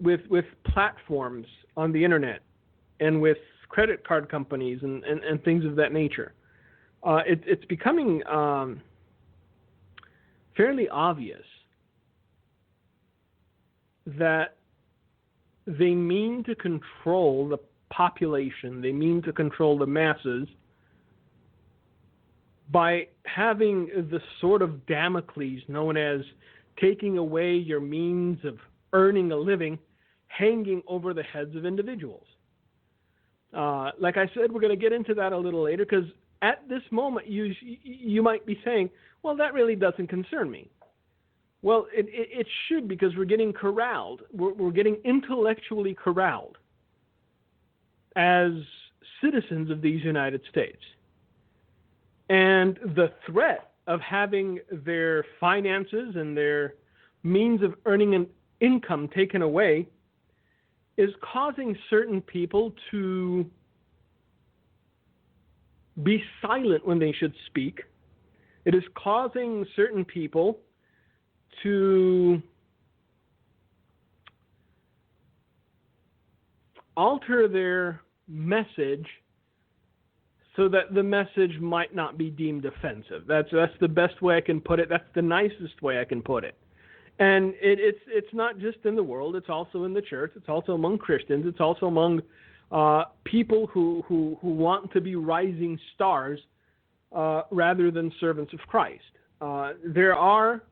with platforms on the internet and with credit card companies and things of that nature. It's becoming fairly obvious that they mean to control the population, they mean to control the masses by having the sort of Damocles known as taking away your means of earning a living hanging over the heads of individuals. Like I said, we're going to get into that a little later, because at this moment you might be saying, well, that really doesn't concern me. Well, it should, because we're getting corralled. We're getting intellectually corralled as citizens of these United States. And the threat of having their finances and their means of earning an income taken away is causing certain people to be silent when they should speak. It is causing certain people to alter their message so that the message might not be deemed offensive. That's the best way I can put it. That's the nicest way I can put it. And it's not just in the world. It's also in the church. It's also among Christians. It's also among people who want to be rising stars rather than servants of Christ. There are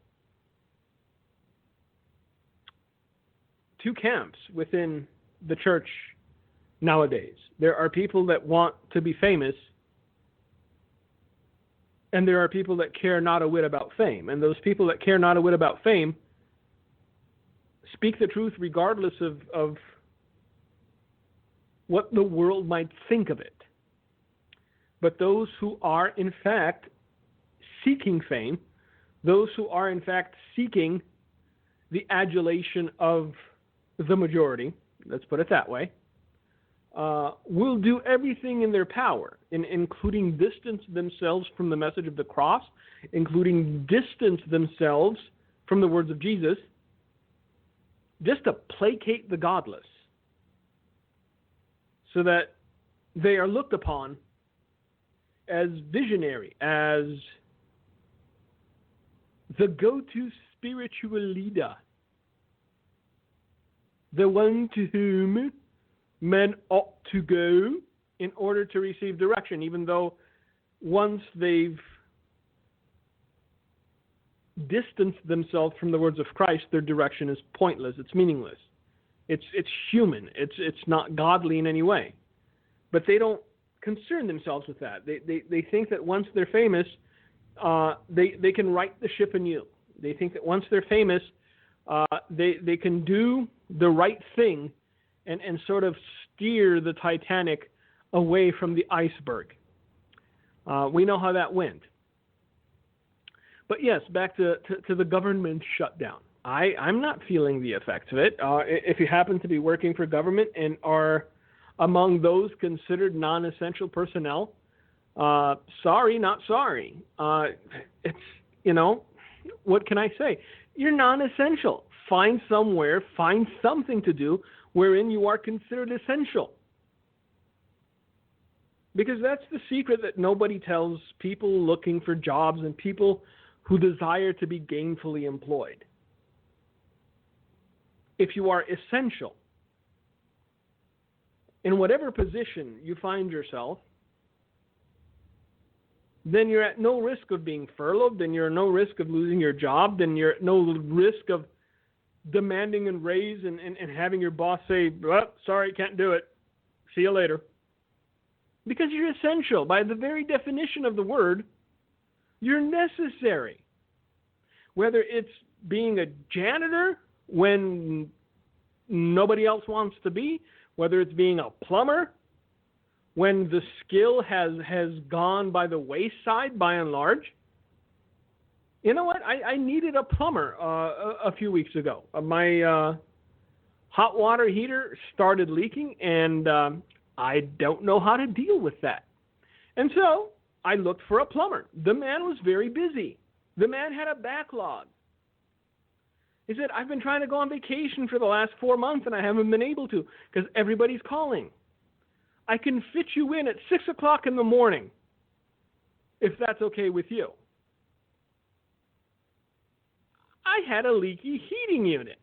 two camps within the church nowadays. There are people that want to be famous, and there are people that care not a whit about fame. And those people that care not a whit about fame speak the truth regardless of what the world might think of it. But those who are in fact seeking fame, those who are in fact seeking the adulation of the majority, let's put it that way, will do everything in their power, including distance themselves from the message of the cross, including distance themselves from the words of Jesus, just to placate the godless, so that they are looked upon as visionary, as the go-to spiritual leader, the one to whom men ought to go in order to receive direction, even though once they've distanced themselves from the words of Christ, their direction is pointless. It's meaningless. It's human. It's not godly in any way. But they don't concern themselves with that. They think that once they're famous, they can right the ship anew. They think that once they're famous, they can do the right thing and sort of steer the Titanic away from the iceberg. We know how that went. But yes, back to the government shutdown. I'm not feeling the effects of it. If you happen to be working for government and are among those considered non-essential personnel, sorry, not sorry. It's, what can I say? You're non-essential. Find somewhere, find something to do wherein you are considered essential. Because that's the secret that nobody tells people looking for jobs and people who desire to be gainfully employed. If you are essential, in whatever position you find yourself, then you're at no risk of being furloughed, then you're at no risk of losing your job, then you're at no risk of demanding a raise and having your boss say, well, sorry, can't do it. See you later. Because you're essential. By the very definition of the word, you're necessary. Whether it's being a janitor when nobody else wants to be, whether it's being a plumber when the skill has gone by the wayside by and large. You know what? I needed a plumber a few weeks ago. My hot water heater started leaking, and I don't know how to deal with that. And so I looked for a plumber. The man was very busy. The man had a backlog. He said, I've been trying to go on vacation for the last 4 months and I haven't been able to because everybody's calling. I can fit you in at 6 o'clock in the morning if that's okay with you. I had a leaky heating unit.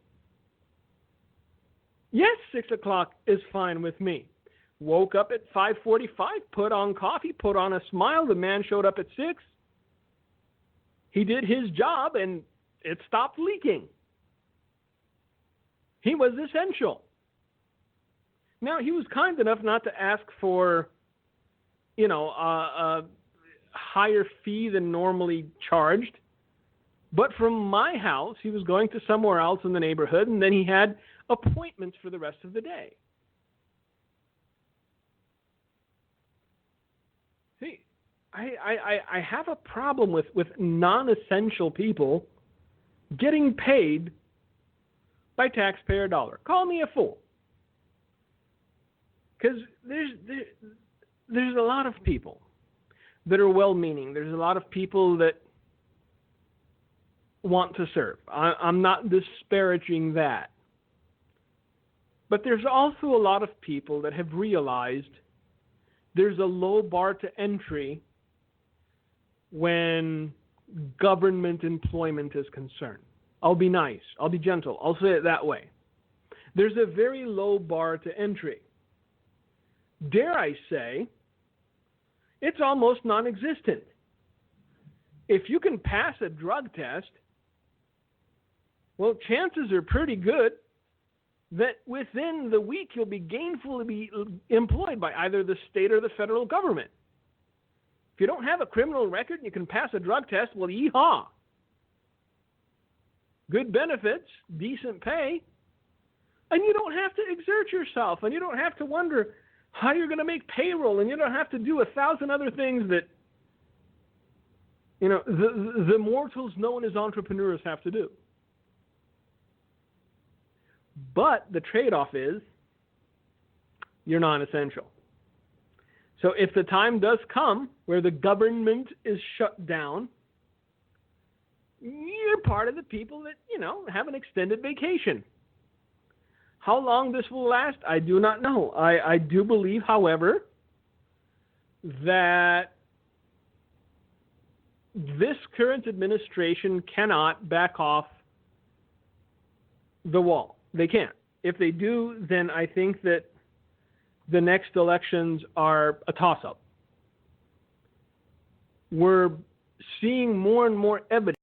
Yes, 6 o'clock is fine with me. Woke up at 5:45, put on coffee, put on a smile. The man showed up at 6. He did his job and it stopped leaking. He was essential. Now, he was kind enough not to ask for, a higher fee than normally charged. But from my house, he was going to somewhere else in the neighborhood, and then he had appointments for the rest of the day. See, I have a problem with non-essential people getting paid by taxpayer dollar. Call me a fool. Because there's a lot of people that are well-meaning. There's a lot of people that want to serve. I'm not disparaging that. But there's also a lot of people that have realized there's a low bar to entry when government employment is concerned. I'll be nice. I'll be gentle. I'll say it that way. There's a very low bar to entry. Dare I say, it's almost non-existent. If you can pass a drug test, well, chances are pretty good that within the week you'll be gainfully employed by either the state or the federal government. If you don't have a criminal record and you can pass a drug test, well, yeehaw. Good benefits, decent pay, and you don't have to exert yourself, and you don't have to wonder how you're going to make payroll, and you don't have to do 1,000 other things that, the mortals known as entrepreneurs have to do. But the trade-off is you're non-essential. So if the time does come where the government is shut down, you're part of the people that, have an extended vacation. How long this will last, I do not know. I do believe, however, that this current administration cannot back off the wall. They can't. If they do, then I think that the next elections are a toss-up. We're seeing more and more evidence